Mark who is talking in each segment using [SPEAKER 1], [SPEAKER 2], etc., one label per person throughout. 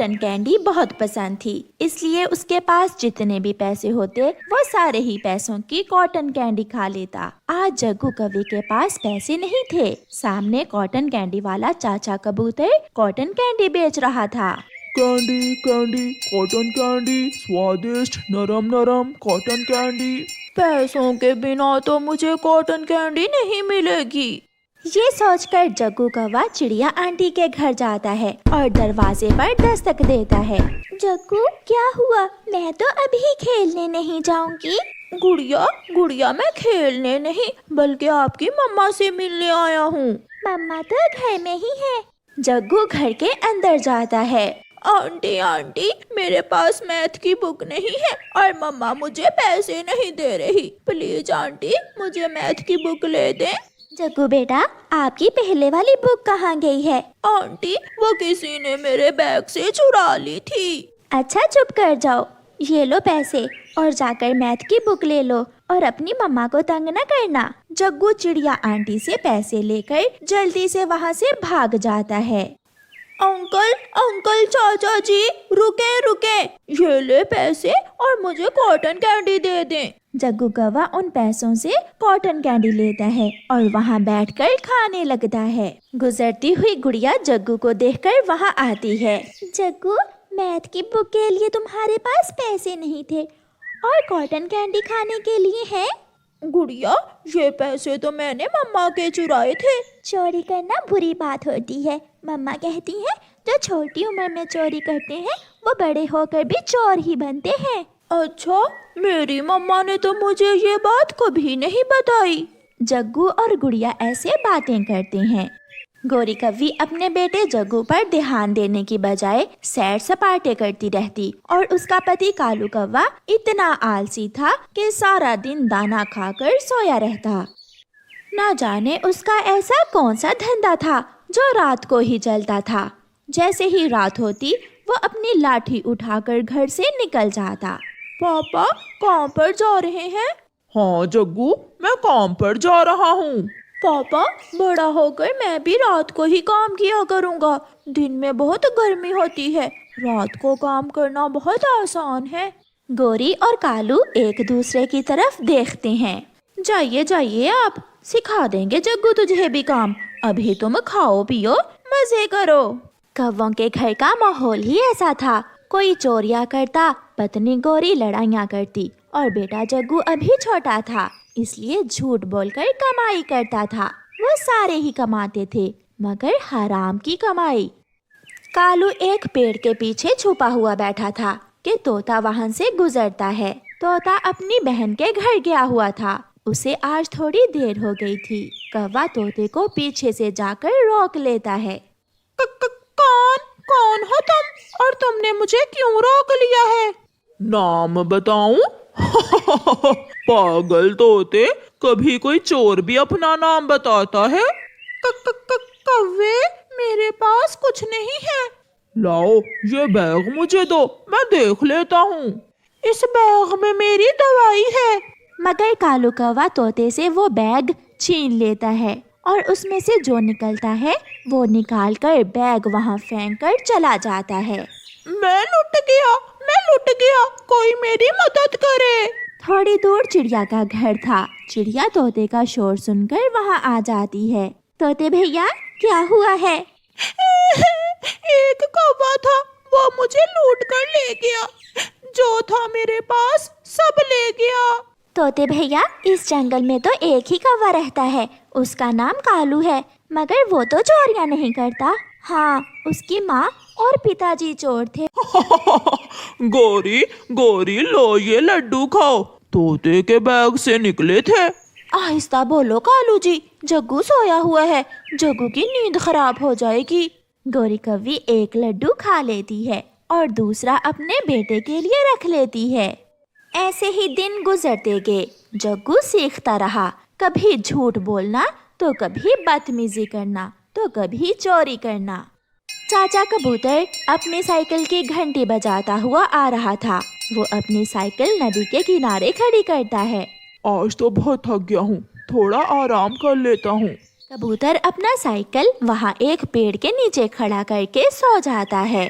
[SPEAKER 1] Cotton candy بہت پسند تھی، اس لیے اس کے پاس جتنے بھی پیسے ہوتے وہ سارے ہی پیسوں کی کاٹن کینڈی کھا لیتا۔ آج جگو کوے کے پاس پیسے نہیں تھے۔ سامنے کاٹن کینڈی والا چاچا کبوتر کاٹن کینڈی بیچ رہا تھا۔
[SPEAKER 2] کینڈی کینڈی کاٹن کینڈی، سوادشٹ نرم نرم کاٹن کینڈی۔
[SPEAKER 1] پیسوں کے بنا تو مجھے کاٹن کینڈی نہیں ملے گی۔ یہ سوچ کر جگو کوا چڑیا آنٹی کے گھر جاتا ہے اور دروازے پر دستک دیتا ہے۔ جگو کیا ہوا؟ میں تو ابھی کھیلنے نہیں جاؤں گی۔ گڑیا میں کھیلنے نہیں بلکہ آپ کی مما سے ملنے آیا ہوں۔ مما تو گھر میں ہی ہے۔ جگو گھر کے اندر جاتا ہے۔ آنٹی میرے پاس میتھ کی بک نہیں ہے اور مما مجھے پیسے نہیں دے رہی، پلیز آنٹی مجھے میتھ کی بک لے دیں۔ جگو بیٹا، آپ کی پہلے والی بک کہاں گئی ہے؟ آنٹی وہ کسی نے میرے بیگ سے چرا لی تھی۔ اچھا چپ کر جاؤ، یہ لو پیسے اور جا کر میتھ کی بک لے لو اور اپنی مما کو تنگ نہ کرنا۔ جگو چڑیا آنٹی سے پیسے لے کر جلدی سے وہاں سے بھاگ جاتا ہے۔ انکل چاچا جی رکے، یہ لے پیسے اور مجھے کاٹن کینڈی دے دیں۔ جگو کوا ان پیسوں سے کاٹن کینڈی لیتا ہے اور وہاں بیٹھ کر کھانے لگتا ہے۔ گزرتی ہوئی گڑیا جگو کو دیکھ کر وہاں آتی ہے۔ جگو، میتھ کی بک کے لیے تمہارے پاس پیسے نہیں تھے اور کاٹن کینڈی کھانے کے لیے ہے؟ گڑیا، یہ پیسے تو میں نے مما کے چرائے تھے۔ چوری کرنا بری بات ہوتی ہے، مما کہتی ہے جو چھوٹی عمر میں چوری کرتے ہیں وہ بڑے ہو کر بھی چور ہی بنتے ہیں۔ اچھا، میری مما نے تو مجھے یہ بات کبھی نہیں بتائی۔ جگو اور گڑیا ایسے باتیں کرتے ہیں۔ گوری کوی اپنے بیٹے جگو پر دھیان دینے کی بجائے سیر سپاٹے کرتی رہتی اور اس کا پتی کالو کوا اتنا آلسی تھا کہ سارا دن دانا کھا کر سویا رہتا۔ نہ جانے اس کا ایسا کون سا دھندا تھا جو رات کو ہی چلتا تھا۔ جیسے ہی رات ہوتی وہ اپنی لاٹھی اٹھا کر گھر سے نکل جاتا۔ پاپا کہاں پر جا رہے ہیں؟
[SPEAKER 2] ہاں جگو، میں کام پر جا رہا ہوں۔
[SPEAKER 1] پاپا بڑا ہو کر میں بھی رات کو ہی کام کیا کروں گا، دن میں بہت گرمی ہوتی ہے، رات کو کام کرنا بہت آسان ہے۔ گوری اور کالو ایک دوسرے کی طرف دیکھتے ہیں۔ جائیے آپ، سکھا دیں گے جگو تجھے بھی کام، ابھی تم کھاؤ پیو مزے کرو۔ کووں کے گھر کا ماحول ہی ایسا تھا، کوئی چوریاں کرتا، پتنی گوری لڑائیاں کرتی اور بیٹا جگو ابھی چھوٹا تھا اس لیے جھوٹ بول کر کمائی کرتا تھا۔ وہ سارے ہی کماتے تھے مگر حرام کی کمائی۔ کالو ایک پیڑ کے پیچھے چھپا ہوا بیٹھا تھا کہ طوطا وہاں سے گزرتا ہے۔ طوطا اپنی بہن کے گھر گیا ہوا تھا، اسے آج تھوڑی دیر ہو گئی تھی۔ کوا طوطے کو پیچھے سے جا کر روک لیتا ہے۔
[SPEAKER 2] کون ہو تم اور تم نے مجھے کیوں روک لیا ہے؟ نام بتاؤں؟ پاگل طوطے، کبھی کوئی چور بھی اپنا نام بتاتا ہے؟ کوے، میرے پاس کچھ نہیں ہے۔ لاؤ یہ بیگ مجھے دو، میں دیکھ لیتا ہوں۔ اس بیگ میں میری دوائی ہے۔
[SPEAKER 1] مگر کالو کوا طوطے سے وہ بیگ چھین لیتا ہے اور اس میں سے جو نکلتا ہے وہ نکال کر بیگ وہاں پھینک کر چلا جاتا ہے۔
[SPEAKER 2] میں لٹ گیا، کوئی میری مدد کرے۔
[SPEAKER 1] تھوڑی دور چڑیا کا گھر تھا، چڑیا طوطے کا شور سن کر وہاں آ جاتی ہے۔ طوطے بھیا کیا ہوا ہے؟
[SPEAKER 2] ایک کوا تھا، وہ مجھے لوٹ کر لے گیا، جو تھا میرے پاس سب لے گیا۔
[SPEAKER 1] طوطے بھیا، اس جنگل میں تو ایک ہی کوا رہتا ہے، اس کا نام کالو ہے، مگر وہ تو چوریاں نہیں کرتا۔ ہاں، اس کی ماں اور پتا جی چور تھے۔
[SPEAKER 2] گوری لو یہ لڈو کھاؤ، طوطے کے بیگ سے نکلے تھے۔
[SPEAKER 1] آہستہ بولو کالو جی، جگو سویا ہوا ہے، جگو کی نیند خراب ہو جائے گی۔ گوری کوی ایک لڈو کھا لیتی ہے اور دوسرا اپنے بیٹے کے لیے رکھ لیتی ہے۔ ایسے ہی دن گزرتے گئے، جگو سیکھتا رہا، کبھی جھوٹ بولنا تو کبھی بدتمیزی کرنا تو کبھی چوری کرنا۔ چاچا کبوتر اپنی سائیکل کی گھنٹی بجاتا ہوا آ رہا تھا۔ وہ اپنی سائیکل ندی کے کنارے کھڑی کرتا ہے۔
[SPEAKER 2] آج تو بہت تھک گیا ہوں، تھوڑا آرام کر لیتا ہوں۔
[SPEAKER 1] کبوتر اپنا سائیکل وہاں ایک پیڑ کے نیچے کھڑا کر کے سو جاتا ہے۔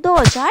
[SPEAKER 1] 2-4